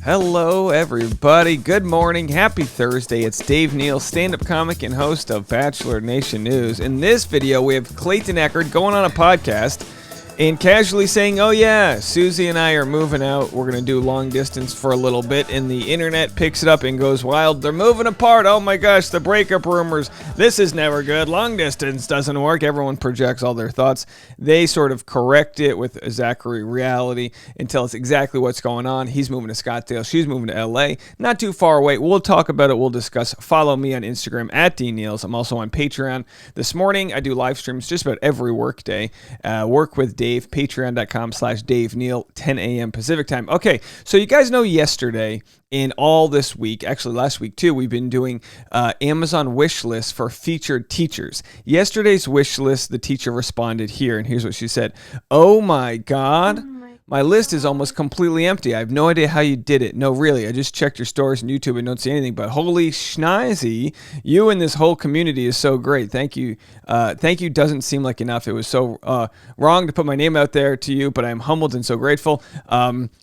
Hello, everybody. Good morning. Happy Thursday. It's Dave Neal, stand-up comic and host of Bachelor Nation News. In this video, we have Clayton Eckert going on a podcast and casually saying, oh yeah, Susie and I are moving out. We're going to do long distance for a little bit. And the internet picks it up and goes wild. They're moving apart. Oh my gosh, the breakup rumors. This is never good. Long distance doesn't work. Everyone projects all their thoughts. They sort of correct it with Zachary reality and tell us exactly what's going on. He's moving to Scottsdale. She's moving to LA. Not too far away. We'll talk about it. We'll discuss. Follow me on Instagram at DNeals. I'm also on Patreon. This morning, I do live streams just about every work day. Work with Dave, patreon.com/Dave Neal, 10 a.m. Pacific time. Okay, so you guys know yesterday and all this week, actually last week too, we've been doing Amazon wish lists for featured teachers. Yesterday's wish list, the teacher responded here, and here's what she said. Oh my God. My list is almost completely empty. I have no idea how you did it. No, really. I just checked your stories and YouTube and don't see anything. But holy schneezy, you and this whole community is so great. Thank you. Thank you doesn't seem like enough. It was so wrong to put my name out there to you, but I'm humbled and so grateful.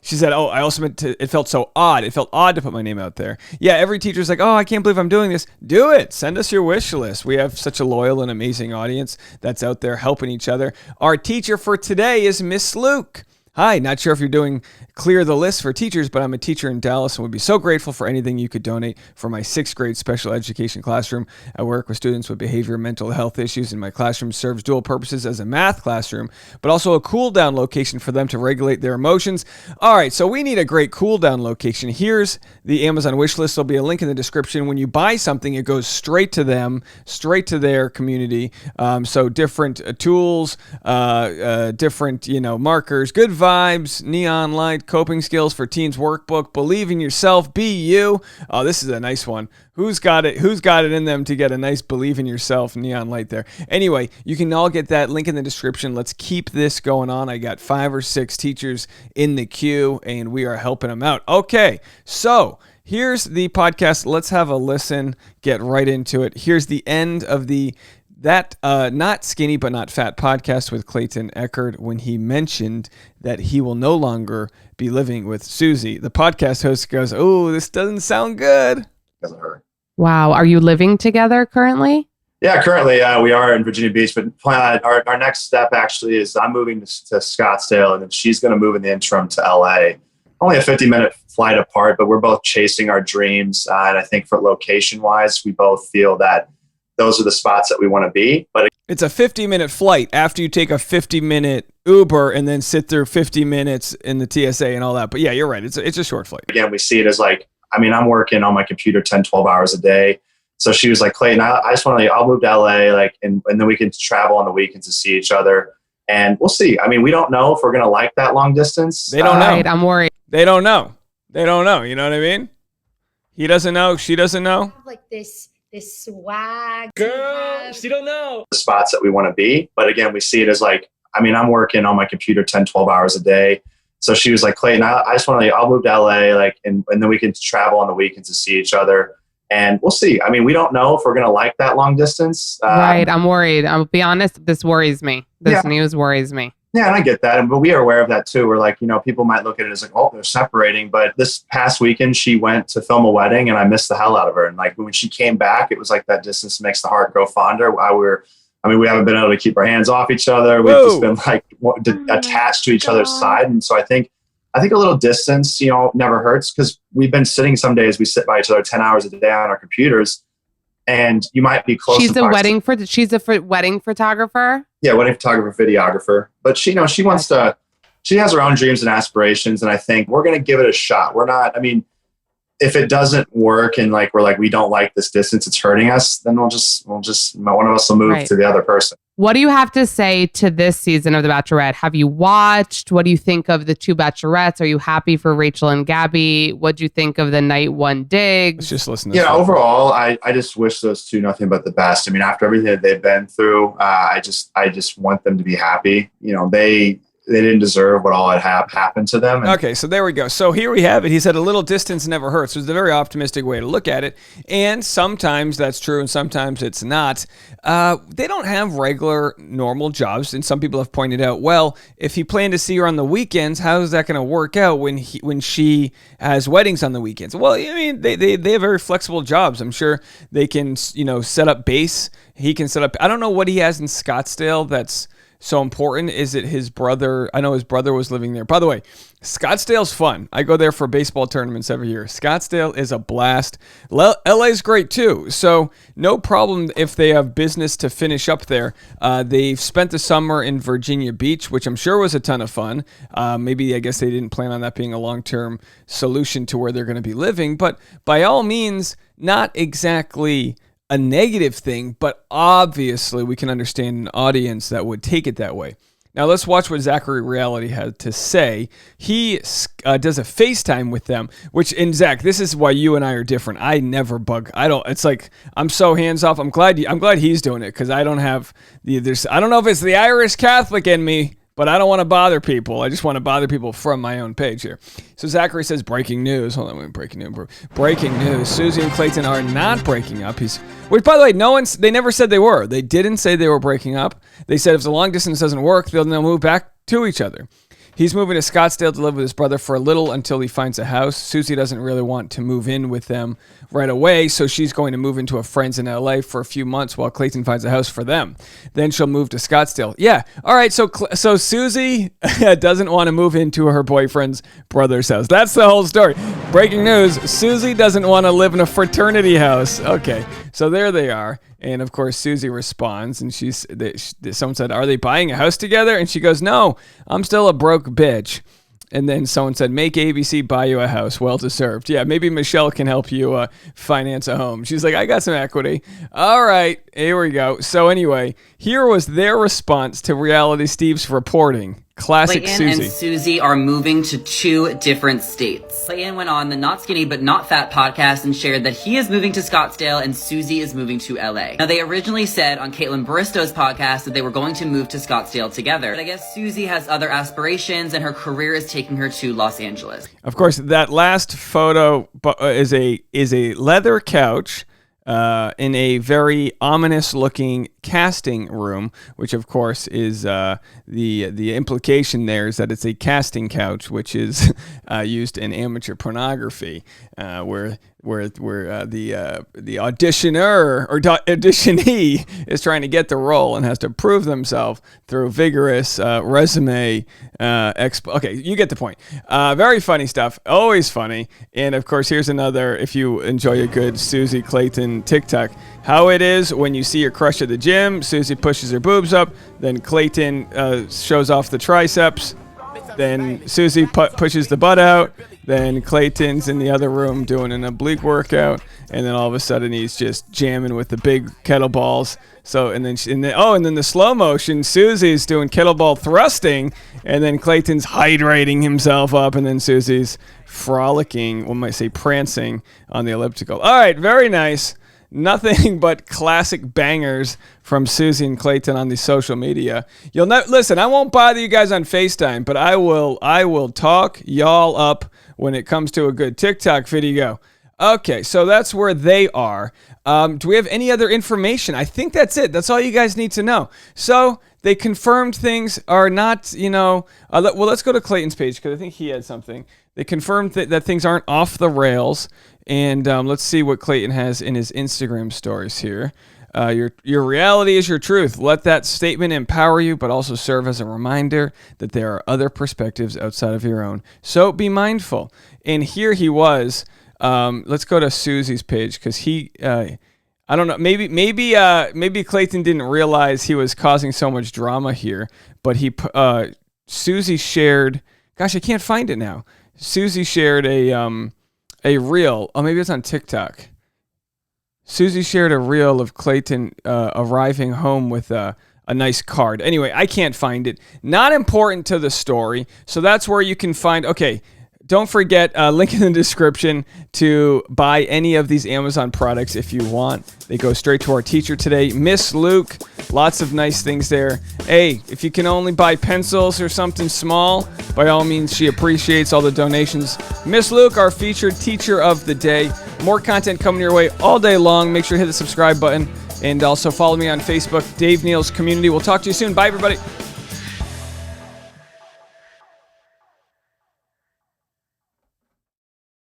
She said, oh, I also meant to, it felt so odd. It felt odd to put my name out there. Yeah, every teacher's like, oh, I can't believe I'm doing this. Do it. Send us your wish list. We have such a loyal and amazing audience that's out there helping each other. Our teacher for today is Miss Luke. Hi, not sure if you're doing clear the list for teachers, but I'm a teacher in Dallas and would be so grateful for anything you could donate for my 6th grade special education classroom. I work with students with behavior and mental health issues, and my classroom serves dual purposes as a math classroom, but also a cool down location for them to regulate their emotions. All right, so we need a great cool down location. Here's the Amazon wish list. There'll be a link in the description. When you buy something, it goes straight to them, straight to their community. So different tools, different, markers, good vibes, neon light, coping skills for teens workbook, believe in yourself, be you. Oh, this is a nice one. Who's got it in them to get a nice believe in yourself neon light there? Anyway, you can all get that link in the description. Let's keep this going on. I got 5 or 6 teachers in the queue and we are helping them out. Okay, so here's the podcast. Let's have a listen, get right into it. Here's the end of that not skinny but not fat podcast with Clayton Eckert when he mentioned that he will no longer be living with Susie. The podcast host goes, oh, this doesn't sound good. Because of her. Wow. Are you living together currently? Yeah, currently we are in Virginia Beach, but our next step actually is I'm moving to Scottsdale, and then she's going to move in the interim to LA. Only a 50-minute flight apart, but we're both chasing our dreams. And I think for location-wise, we both feel that those are the spots that we want to be. But it's a 50-minute flight after you take a 50-minute Uber and then sit through 50 minutes in the TSA and all that. But yeah, you're right. It's a short flight. Again, we see it as like, I'm working on my computer 10, 12 hours a day. So she was like, Clayton, I just want to, I'll move to LA, and then we can travel on the weekends to see each other. And we'll see. We don't know if we're going to like that long distance. They don't know. Right, I'm worried. They don't know. You know what I mean? He doesn't know. She doesn't know. Like this swag. Girl, she don't know. The spots that we want to be. But again, we see it as like, I'm working on my computer 10, 12 hours a day. So she was like, Clayton, I just want to, I'll move to LA, and then we can travel on the weekends to see each other. And we'll see. We don't know if we're going to like that long distance. Right. I'm worried. I'll be honest. This worries me. This news worries me. Yeah, and I get that. But we are aware of that too. We're like, people might look at it as like, oh, they're separating. But this past weekend, she went to film a wedding and I missed the hell out of her. And like when she came back, it was like that distance makes the heart grow fonder. We haven't been able to keep our hands off each other. We've just been like attached to each other's side. And so I think a little distance, never hurts, because we've been sitting, some days we sit by each other 10 hours a day on our computers. And you might be close. She's a wedding photographer. Yeah, wedding photographer, videographer. But she wants to. She has her own dreams and aspirations, and I think we're going to give it a shot. We're not. If it doesn't work and we don't like this distance, it's hurting us, then we'll just one of us will move to the other person. What do you have to say to this season of The Bachelorette? Have you watched? What do you think of the 2 Bachelorettes? Are you happy for Rachel and Gabby? What do you think of the night 1 digs? Let's just listen to this. Yeah, overall, I just wish those 2 nothing but the best. After everything that they've been through, I just want them to be happy. they didn't deserve what all had happened to them. And Okay, so there we go. So here we have it. He said a little distance never hurts. It's a very optimistic way to look at it. And sometimes that's true and sometimes it's not. They don't have regular, normal jobs. And some people have pointed out, well, if he planned to see her on the weekends, how is that going to work out when she has weddings on the weekends? Well, I mean, they have very flexible jobs. I'm sure they can, set up base. He can set up, I don't know what he has in Scottsdale that's so important. Is it his brother? I know his brother was living there. By the way, Scottsdale's fun. I go there for baseball tournaments every year. Scottsdale is a blast. LA's great too. So no problem if they have business to finish up there. They've spent the summer in Virginia Beach, which I'm sure was a ton of fun. Maybe I guess they didn't plan on that being a long-term solution to where they're going to be living. But by all means, not exactly a negative thing, but obviously we can understand an audience that would take it that way. Now let's watch what Zachary Reality had to say. He does a FaceTime with them, which, and Zach, this is why you and I are different. I never bug. It's like I'm so hands off. I'm glad he's doing it because I don't have I don't know if it's the Irish Catholic in me, but I don't want to bother people. I just want to bother people from my own page here. So Zachary says, breaking news. Hold on, wait, breaking news. Susie and Clayton are not breaking up. Which, by the way, they never said they were. They didn't say they were breaking up. They said if the long distance doesn't work, they'll move back to each other. He's moving to Scottsdale to live with his brother for a little until he finds a house. Susie doesn't really want to move in with them right away, so she's going to move into a friend's in LA for a few months while Clayton finds a house for them. Then she'll move to Scottsdale. Yeah, all right, so Susie doesn't want to move into her boyfriend's brother's house. That's the whole story. Breaking news, Susie doesn't want to live in a fraternity house. Okay, so there they are. And of course, Susie responds, and someone said, "Are they buying a house together?" And she goes, "No, I'm still a broke bitch." And then someone said, "Make ABC buy you a house. Well deserved." Yeah, maybe Michelle can help you finance a home. She's like, "I got some equity." All right, here we go. So anyway, here was their response to Reality Steve's reporting. Classic Clayton Susie. and Susie are moving to 2 different states. Clayton went on the Not Skinny But Not Fat podcast and shared that he is moving to Scottsdale and Susie is moving to LA. Now, they originally said on Caitlin Baristow's podcast that they were going to move to Scottsdale together. But I guess Susie has other aspirations and her career is taking her to Los Angeles. Of course, that last photo is a leather couch in a very ominous-looking casting room, which of course is the implication there is that it's a casting couch, which is used in amateur pornography, where the auditioner or auditionee is trying to get the role and has to prove themselves through vigorous resume. Okay, you get the point. Very funny stuff. Always funny. And of course, here's another, if you enjoy a good Susie Clayton TikTok, how it is when you see your crush at the gym. Susie pushes her boobs up. Then Clayton shows off the triceps. Then Susie pushes the butt out. Then Clayton's in the other room doing an oblique workout, and then all of a sudden he's just jamming with the big kettlebells. So and then the slow motion, Susie's doing kettlebell thrusting, and then Clayton's hydrating himself up, and then Susie's frolicking, one might say prancing on the elliptical. All right, very nice. Nothing but classic bangers from Susie and Clayton on the social media. Listen, I won't bother you guys on FaceTime, but I will talk y'all up when it comes to a good TikTok video. Okay, so that's where they are. Do we have any other information? I think that's it. That's all you guys need to know. So they confirmed things are not, let's go to Clayton's page because I think he had something. They confirmed that things aren't off the rails. And let's see what Clayton has in his Instagram stories here. Your reality is your truth. Let that statement empower you, but also serve as a reminder that there are other perspectives outside of your own. So be mindful. And here he was. Let's go to Susie's page because I don't know. Maybe Clayton didn't realize he was causing so much drama here. But Susie shared. Gosh, I can't find it now. Susie shared a reel. Oh, maybe it's on TikTok. Susie shared a reel of Clayton arriving home with a nice card. Anyway, I can't find it. Not important to the story. So that's where you can find, okay, don't forget, link in the description to buy any of these Amazon products if you want. They go straight to our teacher today, Miss Luke. Lots of nice things there. Hey, if you can only buy pencils or something small, by all means, she appreciates all the donations. Miss Luke, our featured teacher of the day. More content coming your way all day long. Make sure to hit the subscribe button and also follow me on Facebook, Dave Neal's Community. We'll talk to you soon. Bye, everybody.